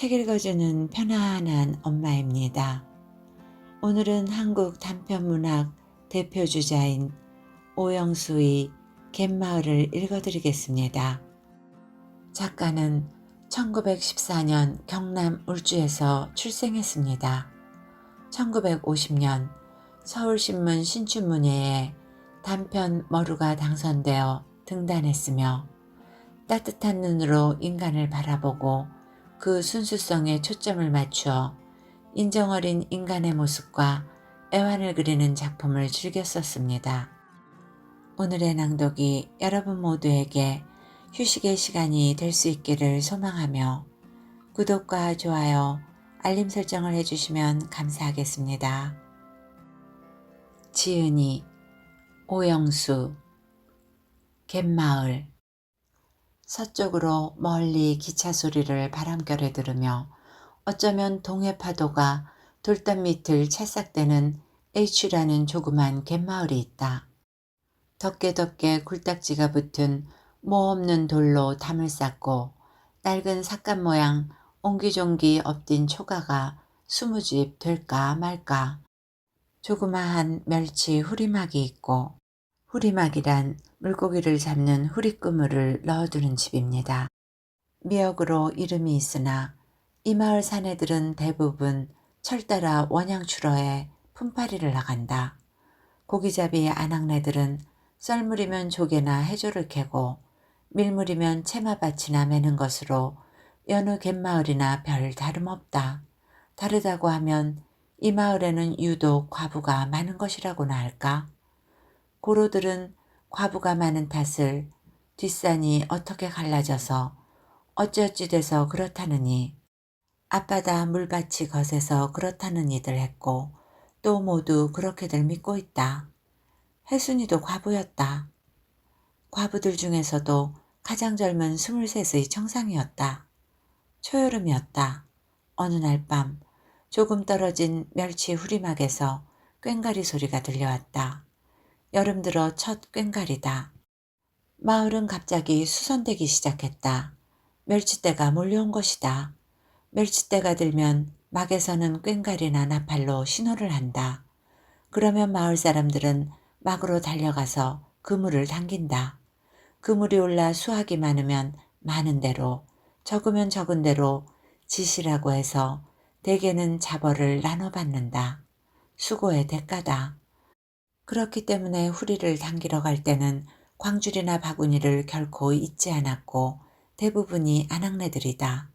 책 읽어주는 편안한 엄마입니다. 오늘은 한국 단편문학 대표주자인 오영수의 갯마을을 읽어드리겠습니다. 작가는 1914년 경남 울주에서 출생했습니다. 1950년 서울신문 신춘문예에 단편 머루가 당선되어 등단했으며 따뜻한 눈으로 인간을 바라보고 그 순수성에 초점을 맞추어 인정어린 인간의 모습과 애환을 그리는 작품을 즐겼었습니다. 오늘의 낭독이 여러분 모두에게 휴식의 시간이 될 수 있기를 소망하며 구독과 좋아요, 알림 설정을 해주시면 감사하겠습니다. 지은이, 오영수, 갯마을. 서쪽으로 멀리 기차 소리를 바람결에 들으며 어쩌면 동해 파도가 돌담 밑을 찰싹대는 H라는 조그만 갯마을이 있다. 덮개덮개 굴딱지가 붙은 모 없는 돌로 담을 쌓고 낡은 삿갓 모양 옹기종기 엎딘 초가가 20집 될까 말까. 조그마한 멸치 후리막이 있고, 후리막이란 물고기를 잡는 후리그물을 넣어두는 집입니다. 미역으로 이름이 있으나 이 마을 사내들은 대부분 철 따라 원양 출어에 품팔이를 나간다. 고기잡이 아낙네들은 썰물이면 조개나 해조를 캐고 밀물이면 채마밭이나 매는 것으로 여느 갯마을이나 별 다름없다. 다르다고 하면 이 마을에는 유독 과부가 많은 것이라고나 할까? 고로들은 과부가 많은 탓을 뒷산이 어떻게 갈라져서 어찌어찌 돼서 그렇다느니 앞바다 물밭이 거세서 그렇다는 이들 했고 또 모두 그렇게들 믿고 있다. 혜순이도 과부였다. 과부들 중에서도 가장 젊은 23의 청상이었다. 초여름이었다. 어느 날 밤 조금 떨어진 멸치 후리막에서 꽹가리 소리가 들려왔다. 여름 들어 첫 꽹가리다. 마을은 갑자기 수선되기 시작했다. 멸치떼가 몰려온 것이다. 멸치떼가 들면 막에서는 꽹가리나 나팔로 신호를 한다. 그러면 마을 사람들은 막으로 달려가서 그물을 당긴다. 그물이 올라 수확이 많으면 많은 대로, 적으면 적은 대로 지시라고 해서 대개는 자벌을 나눠받는다. 수고의 대가다. 그렇기 때문에 후리를 당기러 갈 때는 광줄이나 바구니를 결코 잊지 않았고 대부분이 아낙네들이다.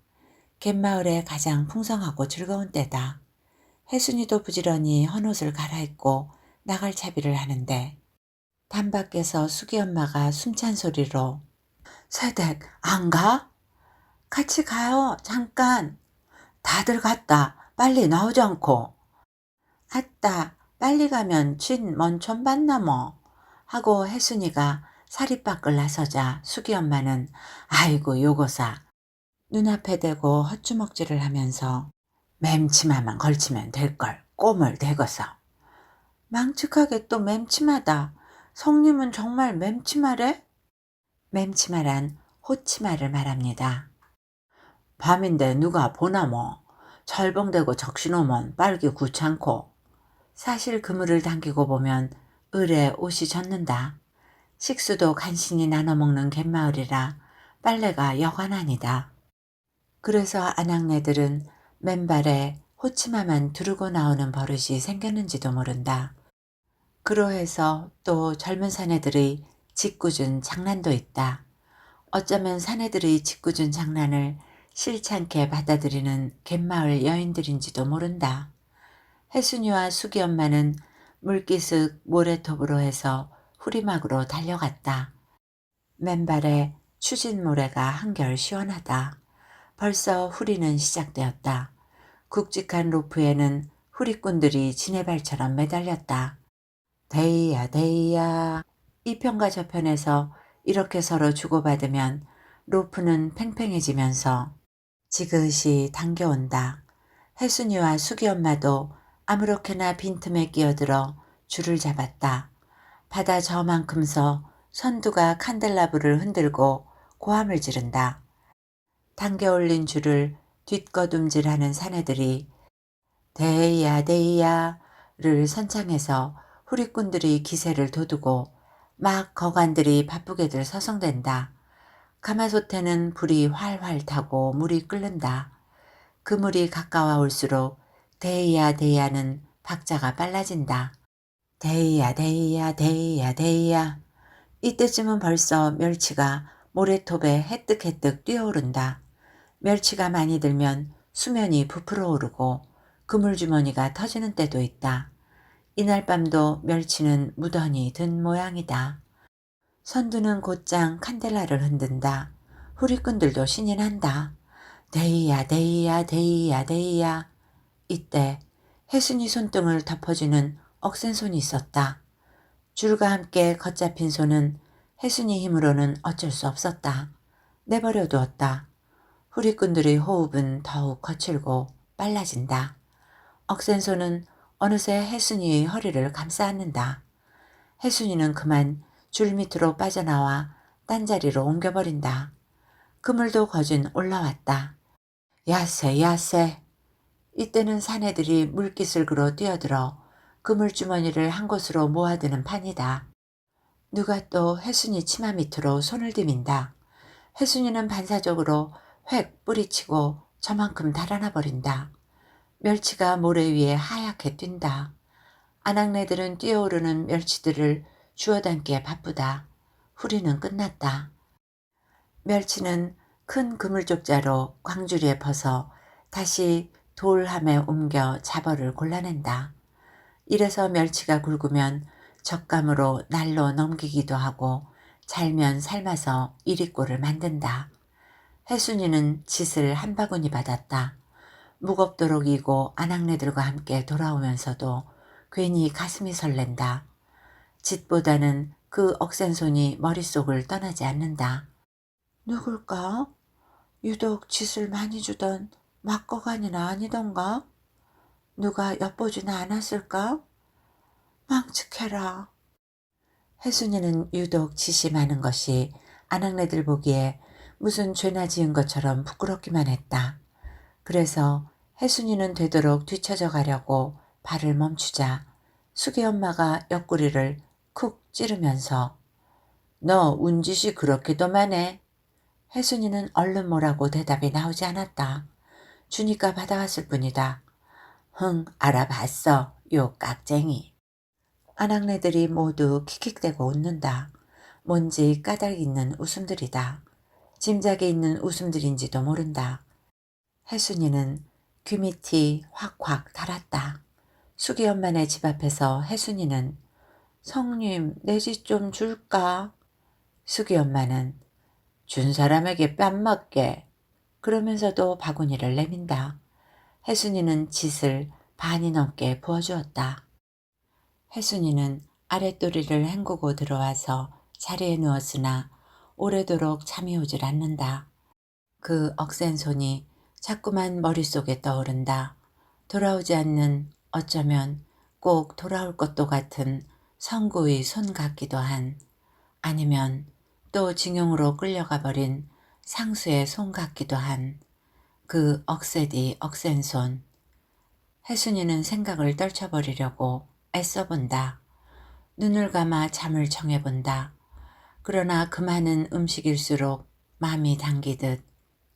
갯마을의 가장 풍성하고 즐거운 때다. 혜순이도 부지런히 헌옷을 갈아입고 나갈 차비를 하는데 담밖에서 수기 엄마가 숨찬 소리로 "새댁 안 가? 같이 가요. 잠깐. 다들 갔다. 빨리 나오지 않고." "아따 빨리 가면 쥔 먼촌 봤나 뭐." 하고 혜순이가 사리바끌 나서자 수기 엄마는 "아이고 요거사." 눈앞에 대고 헛주먹질을 하면서 "맴치마만 걸치면 될걸 꼼을 대고서." "망측하게 또 맴치마다. 성님은 정말 맴치마래?" 맴치마란 호치마를 말합니다. "밤인데 누가 보나 뭐. 철벙대고 적시놓으면 빨기 귀찮고." 사실 그물을 당기고 보면 을에 옷이 젖는다. 식수도 간신히 나눠 먹는 갯마을이라 빨래가 여간아니다. 그래서 아낙네들은 맨발에 호치마만 두르고 나오는 버릇이 생겼는지도 모른다. 그로해서 또 젊은 사내들의 짓궂은 장난도 있다. 어쩌면 사내들의 짓궂은 장난을 실찮게 받아들이는 갯마을 여인들인지도 모른다. 혜순이와 수기 엄마는 물기슭 모래톱으로 해서 후리막으로 달려갔다. 맨발에 추진 모래가 한결 시원하다. 벌써 후리는 시작되었다. 굵직한 로프에는 후리꾼들이 지네발처럼 매달렸다. 데이야 데이야. 이편과 저편에서 이렇게 서로 주고받으면 로프는 팽팽해지면서 지그시 당겨온다. 혜순이와 수기 엄마도 아무렇게나 빈틈에 끼어들어 줄을 잡았다. 바다 저만큼서 선두가 칸델라브를 흔들고 고함을 지른다. 당겨 올린 줄을 뒷거둠질하는 사내들이 데이야 데이야를 선창해서 후리꾼들이 기세를 돋우고 막 거관들이 바쁘게들 서성댄다. 가마솥에는 불이 활활 타고 물이 끓는다. 그 물이 가까워 올수록 데이야 데이야는 박자가 빨라진다. 데이야 데이야 데이야 데이야. 이때쯤은 벌써 멸치가 모래톱에 해뜩해뜩 뛰어오른다. 멸치가 많이 들면 수면이 부풀어 오르고 그물주머니가 터지는 때도 있다. 이날 밤도 멸치는 무던히 든 모양이다. 선두는 곧장 칸델라를 흔든다. 후리꾼들도 신이 난다. 데이야 데이야 데이야 데이야. 이때 혜순이 손등을 덮어주는 억센 손이 있었다. 줄과 함께 걷잡힌 손은 혜순이 힘으로는 어쩔 수 없었다. 내버려 두었다. 후리꾼들의 호흡은 더욱 거칠고 빨라진다. 억센 손은 어느새 혜순이의 허리를 감싸 안는다. 혜순이는 그만 줄 밑으로 빠져나와 딴 자리로 옮겨버린다. 그물도 거진 올라왔다. 야세 야세. 이때는 사내들이 물깃을 그로 뛰어들어 그물주머니를 한 곳으로 모아드는 판이다. 누가 또 혜순이 치마 밑으로 손을 디민다. 혜순이는 반사적으로 획 뿌리치고 저만큼 달아나 버린다. 멸치가 모래 위에 하얗게 뛴다. 아낙네들은 뛰어오르는 멸치들을 주워담기에 바쁘다. 후리는 끝났다. 멸치는 큰 그물족자로 광주리에 퍼서 다시 돌함에 옮겨 잡어를 골라낸다. 이래서 멸치가 굵으면 젓감으로 날로 넘기기도 하고 잘면 삶아서 이리꼬를 만든다. 혜순이는 짓을 한 바구니 받았다. 무겁도록 이고 아낙네들과 함께 돌아오면서도 괜히 가슴이 설렌다. 짓보다는 그 억센 손이 머릿속을 떠나지 않는다. 누굴까? 유독 짓을 많이 주던 막거간이나 아니던가? 누가 엿보지는 않았을까? 망측해라. 혜순이는 유독 짓이 많은 것이 아낙네들 보기에 무슨 죄나 지은 것처럼 부끄럽기만 했다. 그래서 혜순이는 되도록 뒤처져 가려고 발을 멈추자 수기 엄마가 옆구리를 쿡 찌르면서 너 운짓이 그렇게도 많해? 혜순이는 얼른 뭐라고 대답이 나오지 않았다. 주니까 받아갔을 뿐이다. 흥, 알아봤어. 요 깍쟁이. 아낙네들이 모두 킥킥대고 웃는다. 뭔지 까닭 있는 웃음들이다. 짐작이 있는 웃음들인지도 모른다. 혜순이는 귀 밑이 확확 달았다. 수기 엄마네 집 앞에서 혜순이는 성님 내 집 좀 줄까? 수기 엄마는 준 사람에게 뺨 맞게 그러면서도 바구니를 내민다. 혜순이는 짓을 반이 넘게 부어주었다. 혜순이는 아랫도리를 헹구고 들어와서 자리에 누웠으나 오래도록 잠이 오질 않는다. 그 억센 손이 자꾸만 머릿속에 떠오른다. 돌아오지 않는 어쩌면 꼭 돌아올 것도 같은 성구의 손 같기도 한 아니면 또 징용으로 끌려가 버린 상수의 손 같기도 한 그 억세디 억센 손. 혜순이는 생각을 떨쳐버리려고 애써본다. 눈을 감아 잠을 청해본다. 그러나 그 많은 음식일수록 마음이 당기듯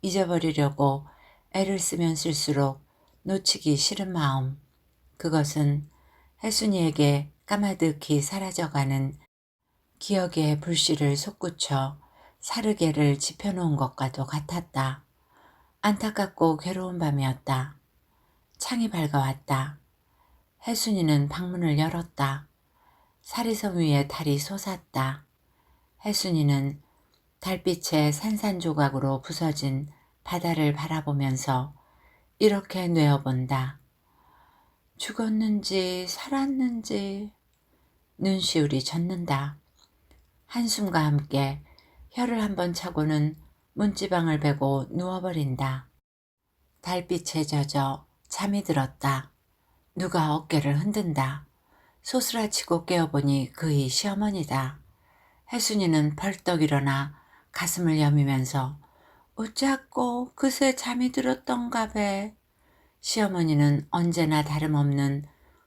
잊어버리려고 애를 쓰면 쓸수록 놓치기 싫은 마음. 그것은 혜순이에게 까마득히 사라져가는 기억의 불씨를 솟구쳐 사르게를 지펴놓은 것과도 같았다. 안타깝고 괴로운 밤이었다. 창이 밝아왔다. 혜순이는 방문을 열었다. 사리섬 위에 달이 솟았다. 혜순이는 달빛의 산산조각으로 부서진 바다를 바라보면서 이렇게 뇌어본다. 죽었는지 살았는지 눈시울이 젖는다. 한숨과 함께 혀를 한번 차고는 문지방을 베고 누워버린다. 달빛에 젖어 잠이 들었다. 누가 어깨를 흔든다. 소스라치고 깨어보니 그의 시어머니다. 혜순이는 벌떡 일어나 가슴을 여미면서 어째고 그새 잠이 들었던가 배. 시어머니는 언제나 다름없는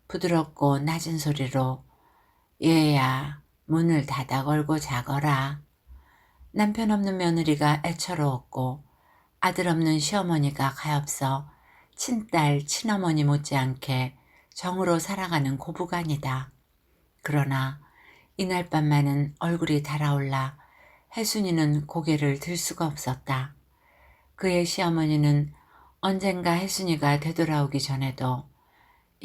부드럽고 낮은 소리로 얘야 문을 닫아 걸고 자거라. 남편 없는 며느리가 애처로웠고 아들 없는 시어머니가 가엾어 친딸 친어머니 못지않게 정으로 살아가는 고부간이다. 그러나 이날 밤만은 얼굴이 달아올라 혜순이는 고개를 들 수가 없었다. 그의 시어머니는 언젠가 혜순이가 되돌아오기 전에도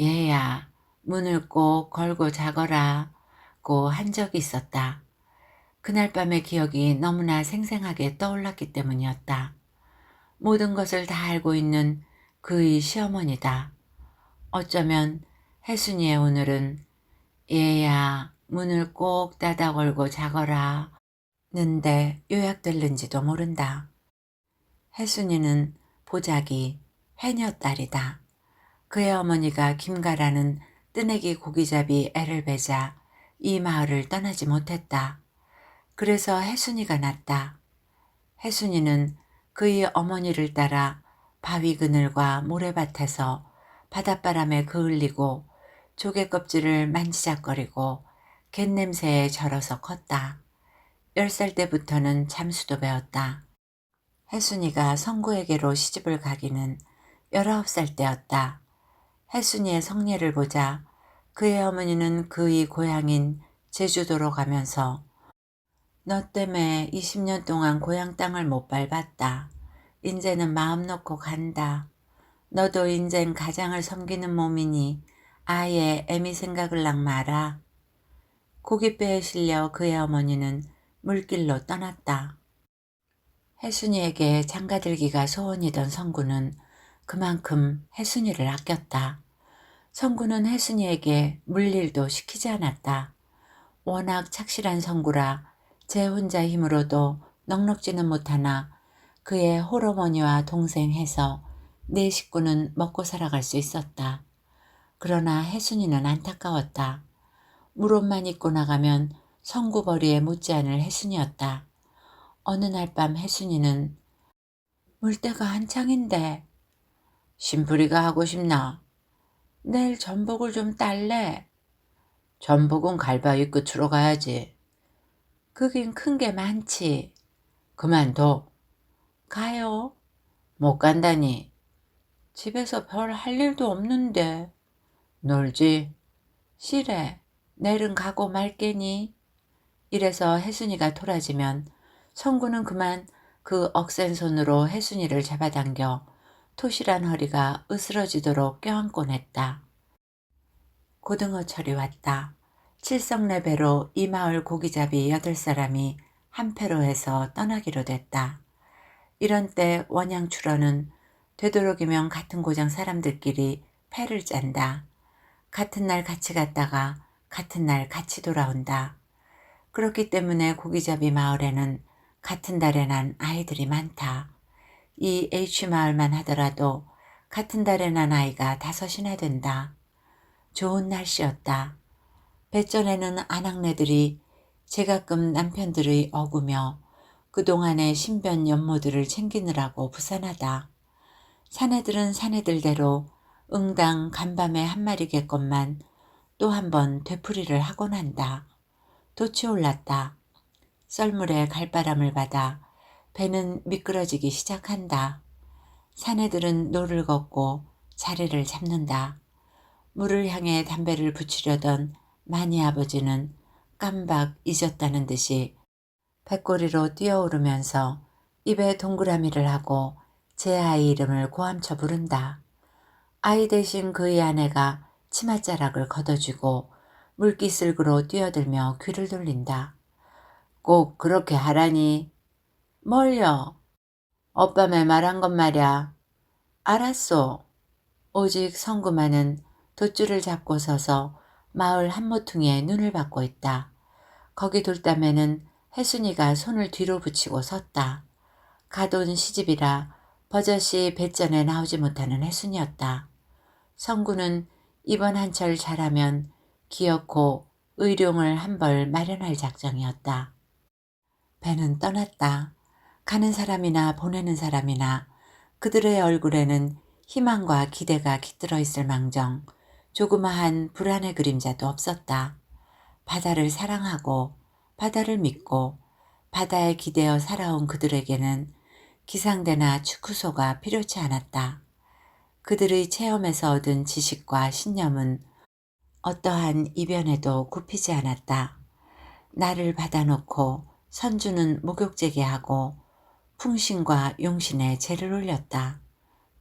얘야 문을 꼭 걸고 자거라고 한 적이 있었다. 그날 밤의 기억이 너무나 생생하게 떠올랐기 때문이었다. 모든 것을 다 알고 있는 그의 시어머니다. 어쩌면 혜순이의 오늘은 얘야 문을 꼭 닫아 걸고 자거라 는데 요약될는지도 모른다. 혜순이는 보자기 해녀 딸이다. 그의 어머니가 김가라는 뜨내기 고기잡이 애를 베자 이 마을을 떠나지 못했다. 그래서 혜순이가 났다. 혜순이는 그의 어머니를 따라 바위 그늘과 모래밭에서 바닷바람에 그을리고 조개 껍질을 만지작거리고 갯냄새에 절어서 컸다. 10살 때부터는 잠수도 배웠다. 혜순이가 성구에게로 시집을 가기는 19살 때였다. 혜순이의 성례를 보자 그의 어머니는 그의 고향인 제주도로 가면서 너 때문에 20년 동안 고향 땅을 못 밟았다. 인제는 마음 놓고 간다. 너도 인젠 가장을 섬기는 몸이니 아예 애미 생각을 랑 마라. 고깃배에 실려 그의 어머니는 물길로 떠났다. 혜순이에게 장가들기가 소원이던 성구는 그만큼 혜순이를 아꼈다. 성구는 혜순이에게 물일도 시키지 않았다. 워낙 착실한 성구라 제 혼자 힘으로도 넉넉지는 못하나 그의 홀어머니와 동생 해서 네 식구는 먹고 살아갈 수 있었다. 그러나 혜순이는 안타까웠다. 물옷만 입고 나가면 성구벌이에 못지않을 혜순이었다. 어느 날 밤 혜순이는 물때가 한창인데 심부리가 하고 싶나? 내일 전복을 좀 딸래? 전복은 갈바위 끝으로 가야지. 그긴 큰 게 많지. 그만둬. 가요. 못 간다니. 집에서 별 할 일도 없는데. 놀지. 싫어. 내일은 가고 말게니. 이래서 혜순이가 토라지면 성구는 그만 그 억센 손으로 혜순이를 잡아당겨 토실한 허리가 으스러지도록 껴안곤 했다. 고등어철이 왔다. 칠성레배로 이 마을 고기잡이 8사람이 한 패로 해서 떠나기로 됐다. 이런 때 원양출원은 되도록이면 같은 고장 사람들끼리 패를 짠다. 같은 날 같이 갔다가 같은 날 같이 돌아온다. 그렇기 때문에 고기잡이 마을에는 같은 달에 난 아이들이 많다. 이 H마을만 하더라도 같은 달에 난 아이가 5이나 된다. 좋은 날씨였다. 배전에는 아낙네들이 제가끔 남편들의 어구며 그동안의 신변 연모들을 챙기느라고 부산하다. 사내들은 사내들대로 응당 간밤에 한 마리겠건만 또 한 번 되풀이를 하곤 한다. 돛이 올랐다. 썰물에 갈바람을 받아 배는 미끄러지기 시작한다. 사내들은 노를 걷고 자리를 잡는다. 물을 향해 담배를 붙이려던 마니 아버지는 깜박 잊었다는 듯이 뱃꼬리로 뛰어오르면서 입에 동그라미를 하고 제 아이 이름을 고함쳐 부른다. 아이 대신 그의 아내가 치맛자락을 걷어쥐고 물기슬그로 뛰어들며 귀를 돌린다. 꼭 그렇게 하라니. 뭘요? 어밤에 말한 것 말야. 알았소. 오직 성구만은 돛줄을 잡고 서서 마을 한모퉁이에 눈을 받고 있다. 거기 돌담에는 혜순이가 손을 뒤로 붙이고 섰다. 가돈 시집이라 버젓이 뱃전에 나오지 못하는 혜순이었다. 성구는 이번 한철 잘하면 기어코 의룡을 한 벌 마련할 작정이었다. 배는 떠났다. 가는 사람이나 보내는 사람이나 그들의 얼굴에는 희망과 기대가 깃들어 있을 망정 조그마한 불안의 그림자도 없었다. 바다를 사랑하고 바다를 믿고 바다에 기대어 살아온 그들에게는 기상대나 축구소가 필요치 않았다. 그들의 체험에서 얻은 지식과 신념은 어떠한 이변에도 굽히지 않았다. 나를 받아놓고 선주는 목욕제기하고 풍신과 용신에 제를 올렸다.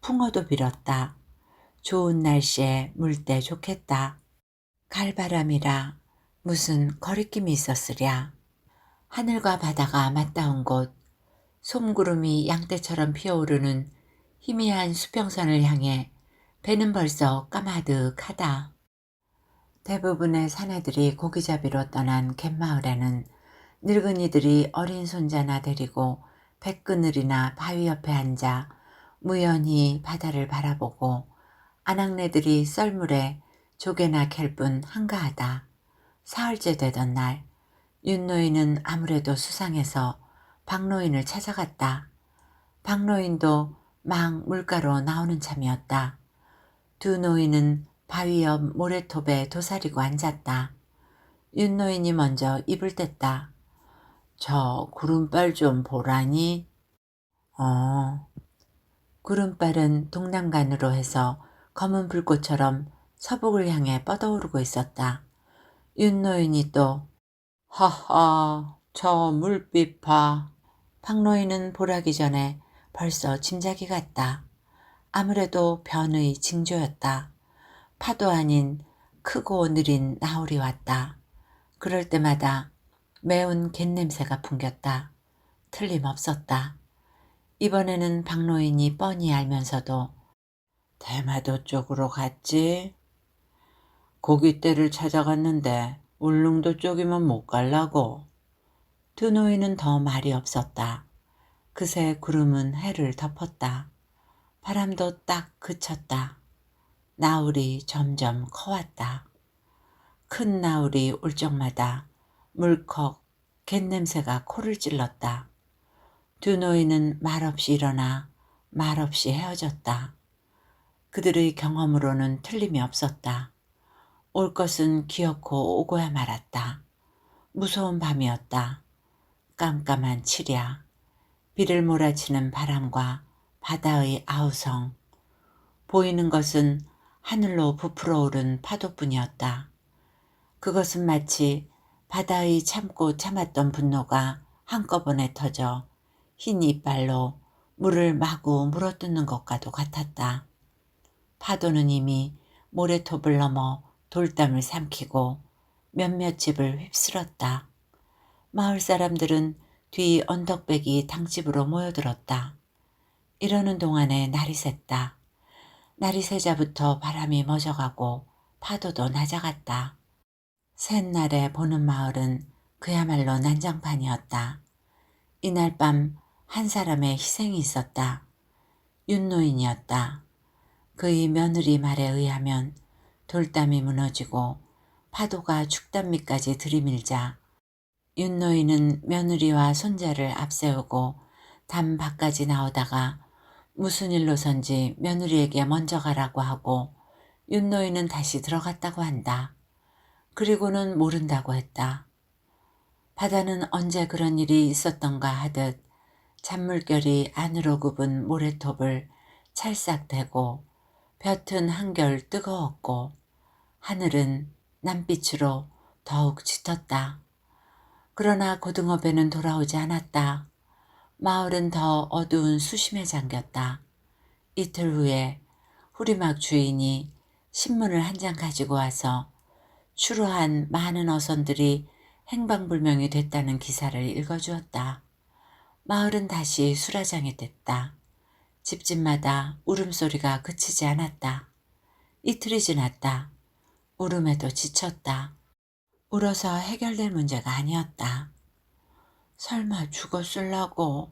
풍어도 빌었다. 좋은 날씨에 물때 좋겠다. 갈바람이라 무슨 거리낌이 있었으랴. 하늘과 바다가 맞닿은 곳, 솜구름이 양떼처럼 피어오르는 희미한 수평선을 향해 배는 벌써 까마득하다. 대부분의 사내들이 고기잡이로 떠난 갯마을에는 늙은이들이 어린 손자나 데리고 뱃그늘이나 바위 옆에 앉아 무연히 바다를 바라보고 아낙네들이 썰물에 조개나 캘 뿐 한가하다. 사흘째 되던 날 윤노인은 아무래도 수상해서 박노인을 찾아갔다. 박노인도 막 물가로 나오는 참이었다. 두 노인은 바위 옆 모래톱에 도사리고 앉았다. 윤노인이 먼저 입을 뗐다. 저 구름빨 좀 보라니? 구름빨은 동남간으로 해서 검은 불꽃처럼 서북을 향해 뻗어오르고 있었다. 윤노인이 또 하하 저 물빛 봐. 박노인은 보라기 전에 벌써 짐작이 갔다. 아무래도 변의 징조였다. 파도 아닌 크고 느린 나울이 왔다. 그럴 때마다 매운 갯냄새가 풍겼다. 틀림없었다. 이번에는 박노인이 뻔히 알면서도 대마도 쪽으로 갔지? 고깃대를 찾아갔는데 울릉도 쪽이면 못 갈라고. 두 노인은 더 말이 없었다. 그새 구름은 해를 덮었다. 바람도 딱 그쳤다. 나울이 점점 커왔다. 큰 나울이 올 적마다 물컥 갯냄새가 코를 찔렀다. 두 노인은 말없이 일어나 말없이 헤어졌다. 그들의 경험으로는 틀림이 없었다. 올 것은 기어코 오고야 말았다. 무서운 밤이었다. 깜깜한 칠야. 비를 몰아치는 바람과 바다의 아우성. 보이는 것은 하늘로 부풀어 오른 파도뿐이었다. 그것은 마치 바다의 참고 참았던 분노가 한꺼번에 터져 흰 이빨로 물을 마구 물어뜯는 것과도 같았다. 파도는 이미 모래톱을 넘어 돌담을 삼키고 몇몇 집을 휩쓸었다. 마을 사람들은 뒤 언덕배기 당집으로 모여들었다. 이러는 동안에 날이 샜다. 날이 새자부터 바람이 멎어가고 파도도 낮아갔다. 샛날에 보는 마을은 그야말로 난장판이었다. 이날 밤 한 사람의 희생이 있었다. 윤노인이었다. 그의 며느리 말에 의하면 돌담이 무너지고 파도가 죽담 밑까지 들이밀자 윤노인은 며느리와 손자를 앞세우고 담 밖까지 나오다가 무슨 일로선지 며느리에게 먼저 가라고 하고 윤노인은 다시 들어갔다고 한다. 그리고는 모른다고 했다. 바다는 언제 그런 일이 있었던가 하듯 잔물결이 안으로 굽은 모래톱을 찰싹대고 볕은 한결 뜨거웠고 하늘은 남빛으로 더욱 짙었다. 그러나 고등어배는 돌아오지 않았다. 마을은 더 어두운 수심에 잠겼다. 이틀 후에 후리막 주인이 신문을 한 장 가지고 와서 추루한 많은 어선들이 행방불명이 됐다는 기사를 읽어주었다. 마을은 다시 수라장이 됐다. 집집마다 울음소리가 그치지 않았다. 이틀이 지났다. 울음에도 지쳤다. 울어서 해결될 문제가 아니었다. 설마 죽었을라고.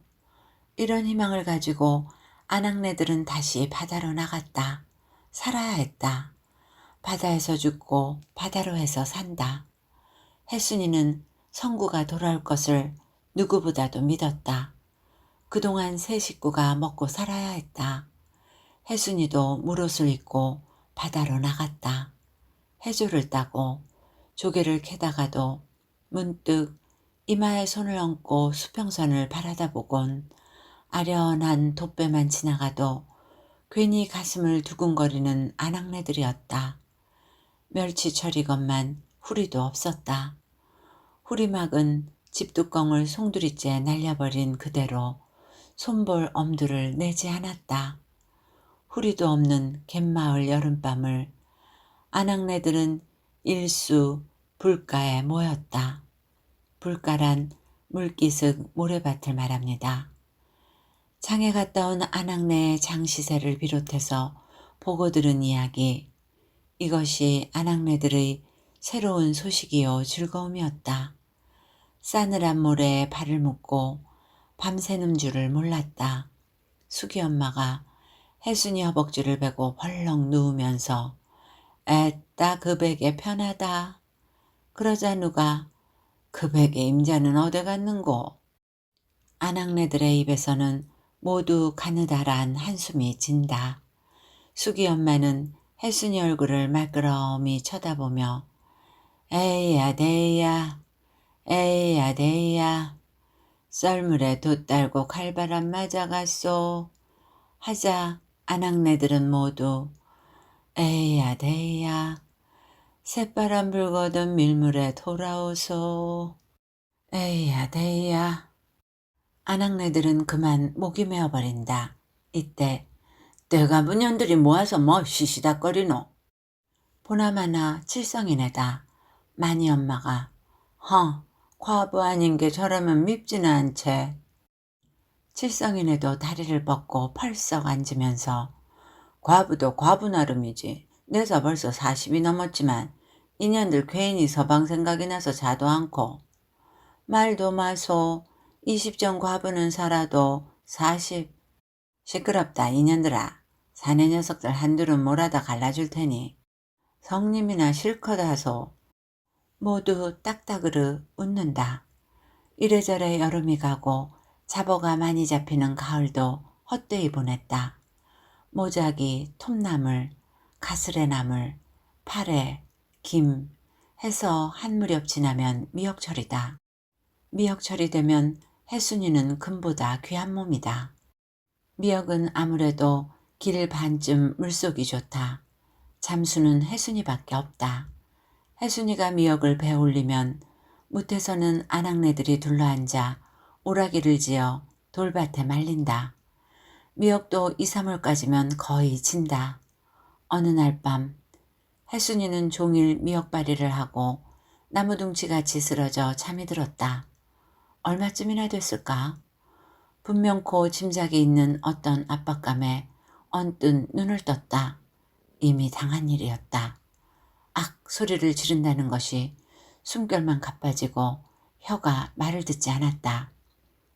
이런 희망을 가지고 아낙네들은 다시 바다로 나갔다. 살아야 했다. 바다에서 죽고 바다로 해서 산다. 혜순이는 성구가 돌아올 것을 누구보다도 믿었다. 그동안 세 식구가 먹고 살아야 했다. 혜순이도 물옷을 입고 바다로 나갔다. 해조를 따고 조개를 캐다가도 문득 이마에 손을 얹고 수평선을 바라다보곤 아련한 돛배만 지나가도 괜히 가슴을 두근거리는 아낙네들이었다. 멸치철이건만 후리도 없었다. 후리막은 집뚜껑을 송두리째 날려버린 그대로 손볼 엄두를 내지 않았다. 후리도 없는 갯마을 여름밤을 아낙네들은 일수 불가에 모였다. 불가란 물기슭 모래밭을 말합니다. 장에 갔다 온 아낙네의 장시세를 비롯해서 보고 들은 이야기, 이것이 아낙네들의 새로운 소식이요 즐거움이었다. 싸늘한 모래에 발을 묶고 밤새는 줄을 몰랐다. 수기 엄마가 혜순이 허벅지를 베고 헐렁 누우면서 애따 그 베개 편하다. 그러자 누가 그 베개 임자는 어디 갔는고. 아낙네들의 입에서는 모두 가느다란 한숨이 진다. 수기 엄마는 혜순이 얼굴을 말끄러미 쳐다보며 에이야 데이야 에이야 데이야 썰물에 돛 달고 칼바람 맞아갔소 하자 아낙네들은 모두 에이야 데이야 새바람 불거든 밀물에 돌아오소 에이야 데이야. 아낙네들은 그만 목이 메어버린다. 이때 내가 문년들이 모아서 뭐 시시닥거리노. 보나마나 칠성이네다. 마니 엄마가 과부 아닌 게 저라면 밉지는 않채. 칠성이네도 다리를 뻗고 펄썩 앉으면서 과부도 과부 나름이지. 내서 벌써 40이 넘었지만 인연들 괜히 서방 생각이 나서 자도 않고. 말도 마소. 20전 과부는 살아도 40. 시끄럽다 인연들아. 사내 녀석들 한둘은 몰아다 갈라줄 테니 성님이나 실컷 하소. 모두 딱딱으로 웃는다. 이래저래 여름이 가고 잡어가 많이 잡히는 가을도 헛되이 보냈다. 모작이, 톱나물, 가스레나물, 파래, 김 해서 한 무렵 지나면 미역철이다. 미역철이 되면 혜순이는 금보다 귀한 몸이다. 미역은 아무래도 길 반쯤 물속이 좋다. 잠수는 혜순이밖에 없다. 혜순이가 미역을 배에 올리면 뭇에서는 아낙네들이 둘러앉아 오라기를 지어 돌밭에 말린다. 미역도 2, 3월까지면 거의 진다. 어느 날 밤 혜순이는 종일 미역바리를 하고 나무둥치같이 쓰러져 잠이 들었다. 얼마쯤이나 됐을까? 분명코 짐작이 있는 어떤 압박감에 언뜻 눈을 떴다. 이미 당한 일이었다. 악 소리를 지른다는 것이 숨결만 가빠지고 혀가 말을 듣지 않았다.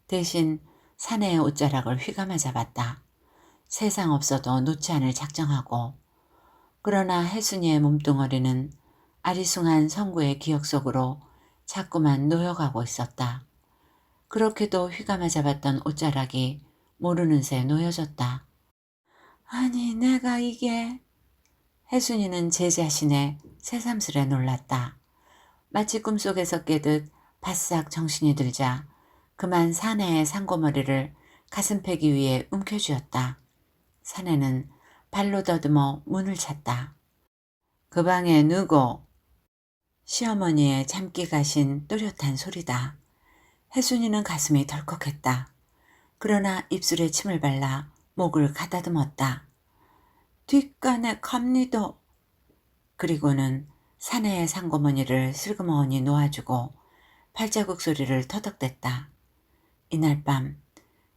대신 사내의 옷자락을 휘감아 잡았다. 세상 없어도 놓지 않을 작정하고. 그러나 혜순이의 몸뚱어리는 아리숭한 성구의 기억 속으로 자꾸만 놓여가고 있었다. 그렇게도 휘감아 잡았던 옷자락이 모르는 새 놓여졌다. 아니 내가 이게. 혜순이는 제 자신의 새삼스레 놀랐다. 마치 꿈속에서 깨듯 바싹 정신이 들자 그만 사내의 상고머리를 가슴패기 위에 움켜쥐었다. 사내는 발로 더듬어 문을 찼다. 그 방에 누구? 시어머니의 잠기 가신 또렷한 소리다. 혜순이는 가슴이 덜컥했다. 그러나 입술에 침을 발라 목을 가다듬었다. 뒷간에 갑니다. 그리고는 사내의 상고머니를 슬그머니 놓아주고 발자국 소리를 터덕댔다. 이날 밤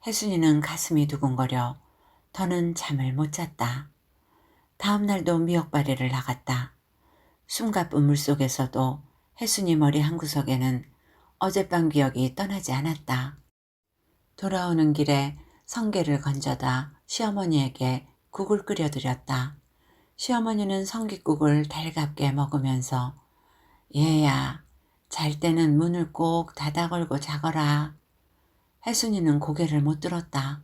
혜순이는 가슴이 두근거려 더는 잠을 못 잤다. 다음 날도 미역바리를 나갔다. 숨가쁜 물속에서도 혜순이 머리 한구석에는 어젯밤 기억이 떠나지 않았다. 돌아오는 길에 성게를 건져다 시어머니에게 국을 끓여드렸다. 시어머니는 성깃국을 달갑게 먹으면서 얘야 잘 때는 문을 꼭 닫아 걸고 자거라. 혜순이는 고개를 못 들었다.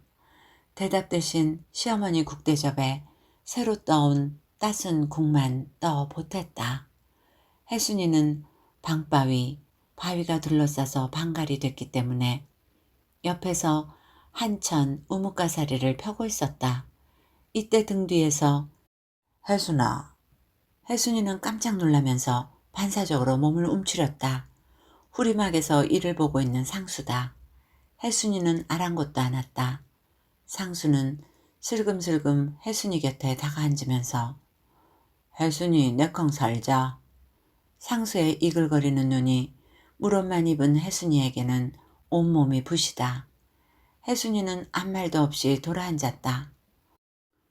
대답 대신 시어머니 국대접에 새로 떠온 따순 국만 떠 보탰다. 혜순이는 방바위, 바위가 둘러싸서 방갈이 됐기 때문에 옆에서 한천 우뭇가사리를 펴고 있었다. 이때 등 뒤에서 혜순아. 혜순이는 깜짝 놀라면서 반사적으로 몸을 움츠렸다. 후리막에서 이를 보고 있는 상수다. 혜순이는 아랑곳도 않았다. 상수는 슬금슬금 혜순이 곁에 다가앉으면서 혜순이 내컹 살자. 상수의 이글거리는 눈이 물옷만 입은 혜순이에게는 온몸이 부시다. 혜순이는 아무 말도 없이 돌아앉았다.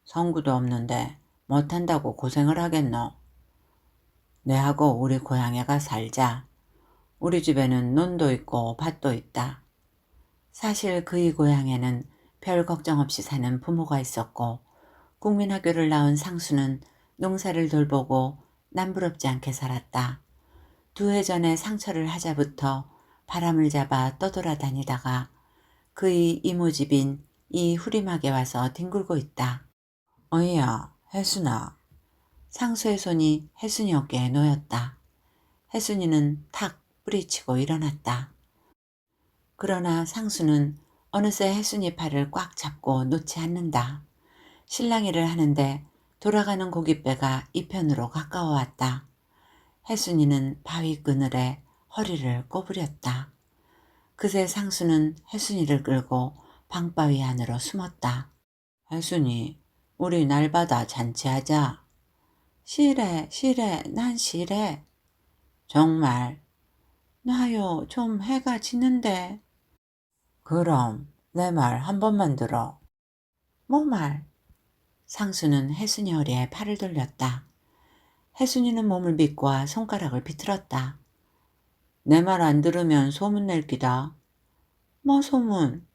성구도 없는데 못한다고 고생을 하겠노. 내하고 우리 고향에가 살자. 우리 집에는 논도 있고 밭도 있다. 사실 그의 고향에는 별 걱정 없이 사는 부모가 있었고 국민학교를 나온 상수는 농사를 돌보고 남부럽지 않게 살았다. 2해 전에 상처를 하자부터 바람을 잡아 떠돌아다니다가 그의 이모집인 이 후리막에 와서 뒹굴고 있다. 어이야, 혜순아. 상수의 손이 혜순이 어깨에 놓였다. 혜순이는 탁 뿌리치고 일어났다. 그러나 상수는 어느새 혜순이 팔을 꽉 잡고 놓지 않는다. 실랑이를 하는데 돌아가는 고깃배가 이편으로 가까워왔다. 혜순이는 바위 그늘에 허리를 꼬부렸다. 그새 상수는 혜순이를 끌고 방바위 안으로 숨었다. 혜순이, 우리 날마다 잔치하자. 싫어, 싫어, 난 싫어. 정말. 나요, 좀 해가 지는데. 그럼 내 말 한 번만 들어. 뭐 말? 상수는 혜순이 허리에 팔을 돌렸다. 혜순이는 몸을 비꼬아 손가락을 비틀었다. 내 말 안 들으면 소문 낼 기다. 뭐 소문?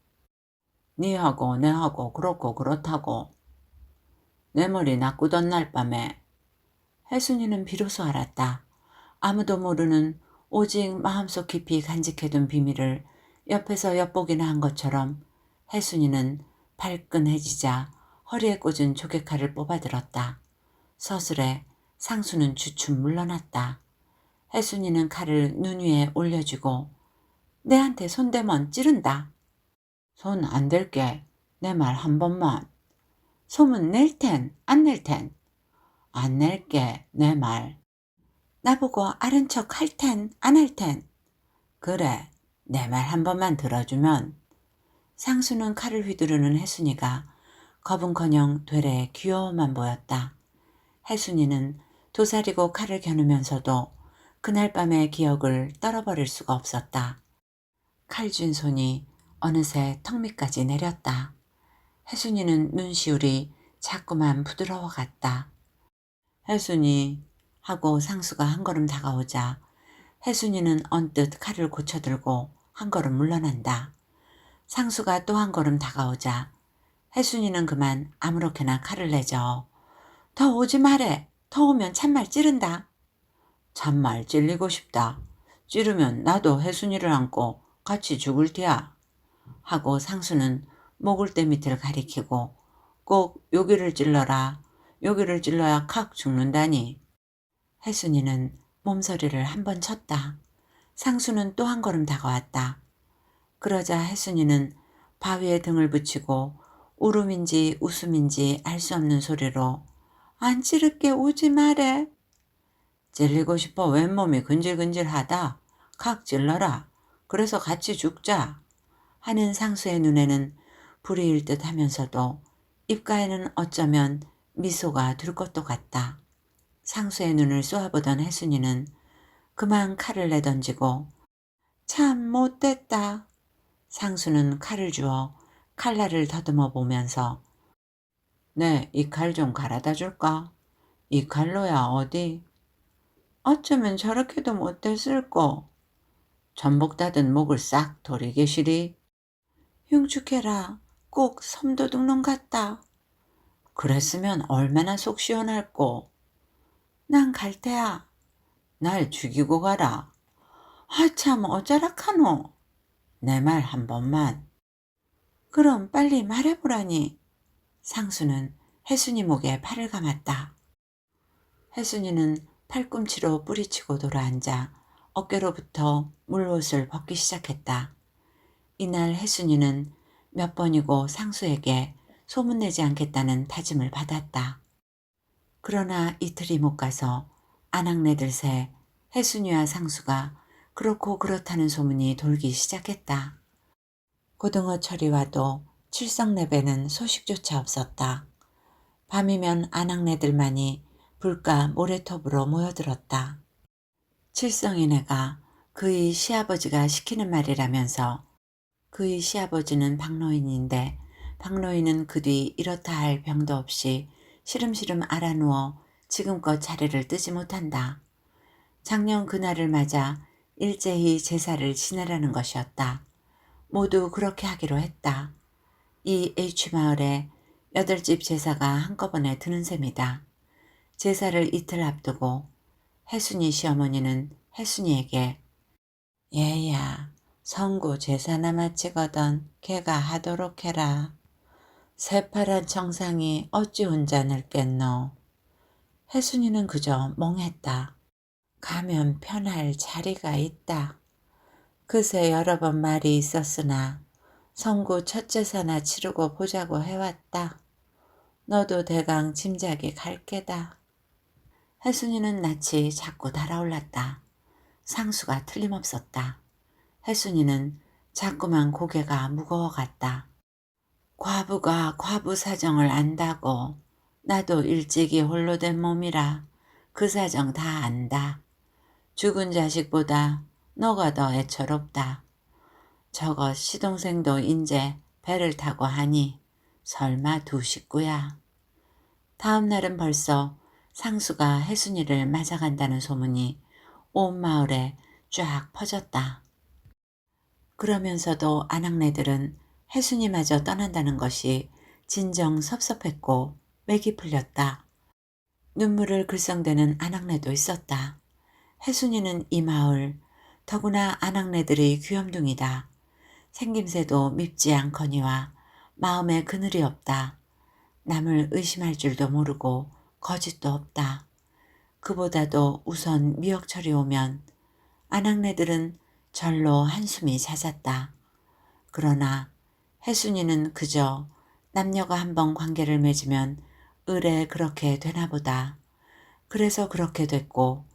니하고 내하고 그렇고 그렇다고. 내 머리 낚고던 날 밤에. 혜순이는 비로소 알았다. 아무도 모르는 오직 마음속 깊이 간직해둔 비밀을 옆에서 엿보기나 한 것처럼 혜순이는 발끈해지자 허리에 꽂은 조개칼을 뽑아들었다. 서슬에 상수는 주춤 물러났다. 혜순이는 칼을 눈 위에 올려주고 내한테 손대면 찌른다. 손 안 댈게. 내 말 한 번만. 소문 낼 텐, 안 낼 텐. 안 낼게, 내 말. 나보고 아른 척 할 텐, 안 할 텐. 그래, 내 말 한 번만 들어주면. 상수는 칼을 휘두르는 혜순이가 겁은커녕 되레 귀여워만 보였다. 혜순이는 도사리고 칼을 겨누면서도 그날 밤의 기억을 떨어버릴 수가 없었다. 칼 쥔 손이 어느새 턱 밑까지 내렸다. 혜순이는 눈시울이 자꾸만 부드러워갔다. 혜순이 하고 상수가 한 걸음 다가오자 혜순이는 언뜻 칼을 고쳐들고 한 걸음 물러난다. 상수가 또 한 걸음 다가오자 혜순이는 그만 아무렇게나 칼을 내줘. 더 오지 마래. 더 오면 참말 찌른다. 참말 찔리고 싶다. 찌르면 나도 혜순이를 안고 같이 죽을 테야. 하고 상수는 목을대 밑을 가리키고 꼭 여기를 찔러라. 여기를 찔러야 칵 죽는다니. 혜순이는 몸서리를 한 번 쳤다. 상수는 또 한 걸음 다가왔다. 그러자 혜순이는 바위에 등을 붙이고 울음인지 웃음인지 알 수 없는 소리로 안 찌를게 오지 마래. 찔리고 싶어 왼몸이 근질근질하다. 칵 찔러라. 그래서 같이 죽자. 하는 상수의 눈에는 불이일 듯 하면서도 입가에는 어쩌면 미소가 들 것도 같다. 상수의 눈을 쏘아보던 혜순이는 그만 칼을 내던지고 참 못됐다. 상수는 칼을 주어 칼날을 더듬어 보면서 네, 이 칼 좀 갈아다 줄까? 이 칼로야 어디? 어쩌면 저렇게도 못됐을꼬. 전복 닫은 목을 싹 도리게 시리. 흉축해라. 꼭 섬도둑놈 같다. 그랬으면 얼마나 속 시원할꼬. 난 갈 테야. 날 죽이고 가라. 아 참 어쩌라카노. 내 말 한 번만. 그럼 빨리 말해보라니. 상수는 혜순이 목에 팔을 감았다. 혜순이는 팔꿈치로 뿌리치고 돌아앉아 어깨로부터 물옷을 벗기 시작했다. 이날 혜순이는 몇 번이고 상수에게 소문내지 않겠다는 다짐을 받았다. 그러나 이틀이 못 가서 아낙네들 새 혜순이와 상수가 그렇고 그렇다는 소문이 돌기 시작했다. 고등어 처리와도 칠성랩에는 소식조차 없었다. 밤이면 아낙네들만이 불가 모래톱으로 모여들었다. 칠성이네가 그의 시아버지가 시키는 말이라면서 그의 시아버지는 박노인인데 박노인은 그 뒤 이렇다 할 병도 없이 시름시름 알아누워 지금껏 자리를 뜨지 못한다. 작년 그날을 맞아 일제히 제사를 지내라는 것이었다. 모두 그렇게 하기로 했다. 이 H마을에 8집 제사가 한꺼번에 드는 셈이다. 제사를 이틀 앞두고 혜순이 시어머니는 혜순이에게 얘야 성구 제사나 마치거든 걔가 하도록 해라. 새파란 청상이 어찌 혼자 늙겠노. 혜순이는 그저 멍했다. 가면 편할 자리가 있다. 그새 여러 번 말이 있었으나 성구 첫 제사나 치르고 보자고 해왔다. 너도 대강 짐작이 갈 게다. 혜순이는 낯이 자꾸 달아올랐다. 상수가 틀림없었다. 혜순이는 자꾸만 고개가 무거워갔다. 과부가 과부 사정을 안다고. 나도 일찍이 홀로 된 몸이라 그 사정 다 안다. 죽은 자식보다 너가 더 애처롭다. 저것 시동생도 인제 배를 타고 하니 설마 두 식구야. 다음 날은 벌써 상수가 혜순이를 맞아간다는 소문이 온 마을에 쫙 퍼졌다. 그러면서도 아낙네들은 혜순이마저 떠난다는 것이 진정 섭섭했고 맥이 풀렸다. 눈물을 글썽대는 아낙네도 있었다. 혜순이는 이 마을, 더구나 아낙네들의 귀염둥이다. 생김새도 밉지 않거니와 마음에 그늘이 없다. 남을 의심할 줄도 모르고 거짓도 없다. 그보다도 우선 미역철이 오면 아낙네들은 절로 한숨이 잦았다. 그러나 혜순이는 그저 남녀가 한번 관계를 맺으면 을에 그렇게 되나 보다. 그래서 그렇게 됐고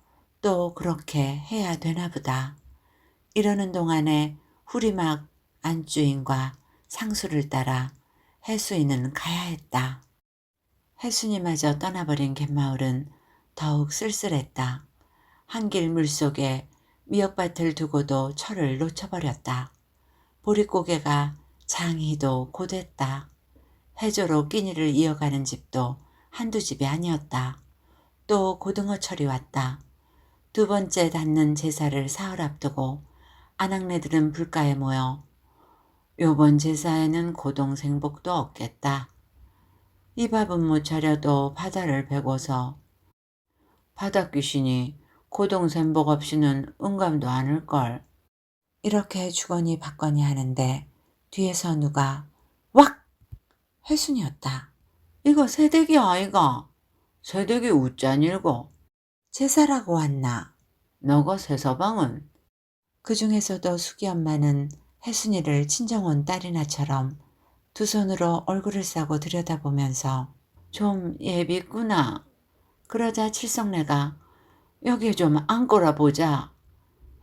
또 그렇게 해야 되나 보다. 이러는 동안에 후리막 안주인과 상수를 따라 혜순이는 가야 했다. 혜순이마저 떠나버린 갯마을은 더욱 쓸쓸했다. 한길 물속에 미역밭을 두고도 철을 놓쳐버렸다. 보릿고개가 장이도 고됐다. 해조로 끼니를 이어가는 집도 한두 집이 아니었다. 또 고등어철이 왔다. 두 번째 닿는 제사를 사흘 앞두고 아낙네들은 불가에 모여 요번 제사에는 고동생복도 없겠다. 이 밥은 못 차려도 바다를 베고서 바닷귀신이 고동생복 없이는 응감도 않을걸. 이렇게 주거니 받거니 하는데 뒤에서 누가 왁! 혜순이었다. 이거 새댁이 아이가. 새댁이 웃자닐고. 제사라고 왔나. 너거 새서방은. 그 중에서도 수기 엄마는 혜순이를 친정온 딸이나처럼 두 손으로 얼굴을 싸고 들여다보면서 좀 예비구나. 그러자 칠성내가 여기 좀 앉거라 보자.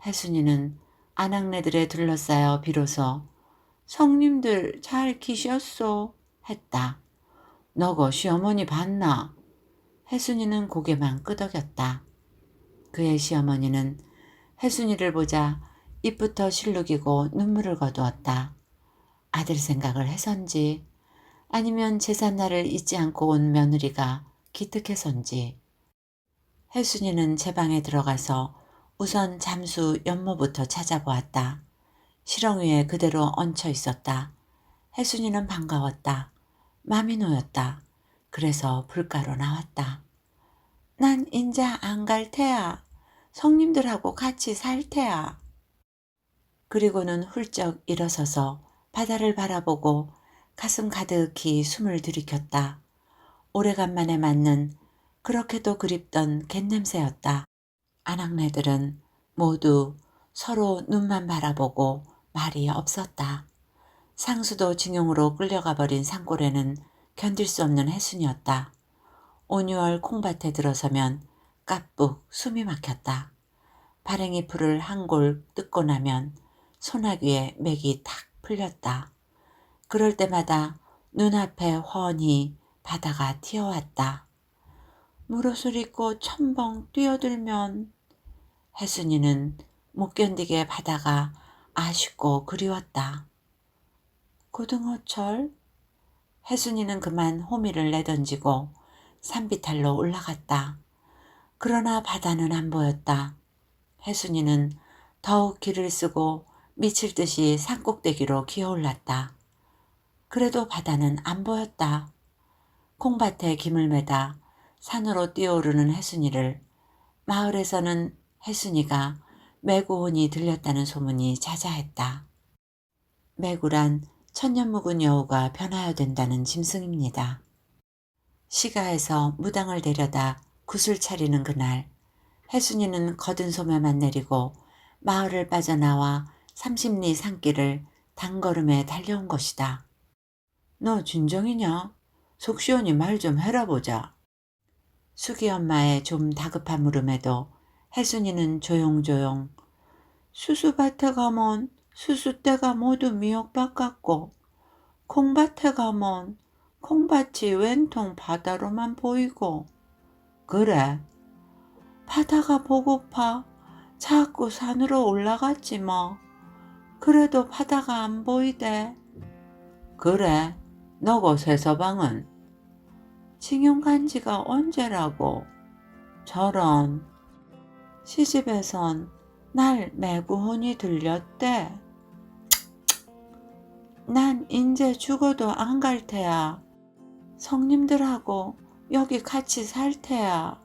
혜순이는 아낙네들에 둘러싸여 비로소 성님들 잘 기셨소 했다. 너거 시어머니 봤나? 혜순이는 고개만 끄덕였다. 그의 시어머니는 혜순이를 보자 입부터 실룩이고 눈물을 거두었다. 아들 생각을 해선지 아니면 제삿날을 잊지 않고 온 며느리가 기특해선지. 혜순이는 제 방에 들어가서 우선 잠수 연모부터 찾아보았다. 실ong 위에 그대로 얹혀 있었다. 혜순이는 반가웠다. 맘이 놓였다. 그래서 불가로 나왔다. 난 인자 안 갈 테야. 성님들하고 같이 살 테야. 그리고는 훌쩍 일어서서 바다를 바라보고 가슴 가득히 숨을 들이켰다. 오래간만에 맞는 그렇게도 그립던 갯냄새였다. 아낙네들은 모두 서로 눈만 바라보고 말이 없었다. 상수도 징용으로 끌려가 버린 산골에는 견딜 수 없는 해순이었다. 5~6월 콩밭에 들어서면 까뿍 숨이 막혔다. 발행이 풀을 한 골 뜯고 나면 소나귀에 맥이 탁 풀렸다. 그럴 때마다 눈앞에 훤히 바다가 튀어왔다. 무릇을 입고 첨벙 뛰어들면 혜순이는 못 견디게 바다가 아쉽고 그리웠다. 고등어철? 혜순이는 그만 호미를 내던지고 산비탈로 올라갔다. 그러나 바다는 안 보였다. 혜순이는 더욱 길을 쓰고 미칠 듯이 산꼭대기로 기어올랐다. 그래도 바다는 안 보였다. 콩밭에 김을 매다 산으로 뛰어오르는 혜순이를 마을에서는 혜순이가 매구혼이 들렸다는 소문이 자자했다. 매구란 천년 묵은 여우가 변하여 된다는 짐승입니다. 시가에서 무당을 데려다 굿을 차리는 그날 혜순이는 거든 소매만 내리고 마을을 빠져나와 30리 산길을 단걸음에 달려온 것이다. 너 진정이냐? 속 시원히 말 좀 해라 보자. 수기 엄마의 좀 다급한 물음에도 혜순이는 조용조용 수수밭에 가면 수수대가 모두 미역밭 같고 콩밭에 가면 콩밭이 왼통 바다로만 보이고 그래 바다가 보고파 자꾸 산으로 올라갔지 뭐. 그래도 바다가 안 보이대. 그래 너고 새서방은 징용 간 지가 언제라고. 저런 시집에선 날 매구혼이 들렸대. 난 인제 죽어도 안 갈 테야. 성님들하고 여기 같이 살 테야.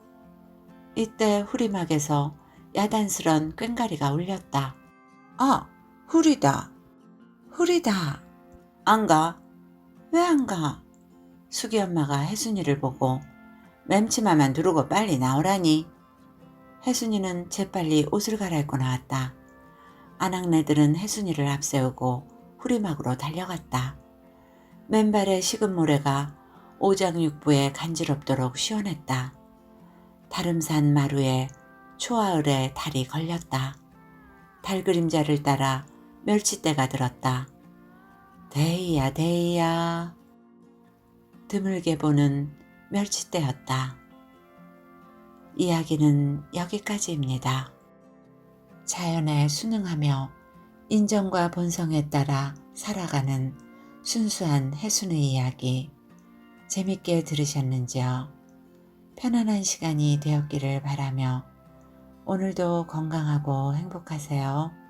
이때 후리막에서 야단스런 꽹가리가 울렸다. 아, 후리다. 후리다. 안 가? 왜 안 가? 수기 엄마가 혜순이를 보고 맴치마만 두르고 빨리 나오라니. 혜순이는 재빨리 옷을 갈아입고 나왔다. 아낙네들은 혜순이를 앞세우고 후리막으로 달려갔다. 맨발의 식은 모래가 오장육부에 간지럽도록 시원했다. 다름산 마루에 초하을에 달이 걸렸다. 달 그림자를 따라 멸치대가 들었다. 데이야 데이야. 드물게 보는 멸치대였다. 이야기는 여기까지입니다. 자연에 순응하며 인정과 본성에 따라 살아가는 순수한 해순의 이야기 재밌게 들으셨는지요? 편안한 시간이 되었기를 바라며 오늘도 건강하고 행복하세요.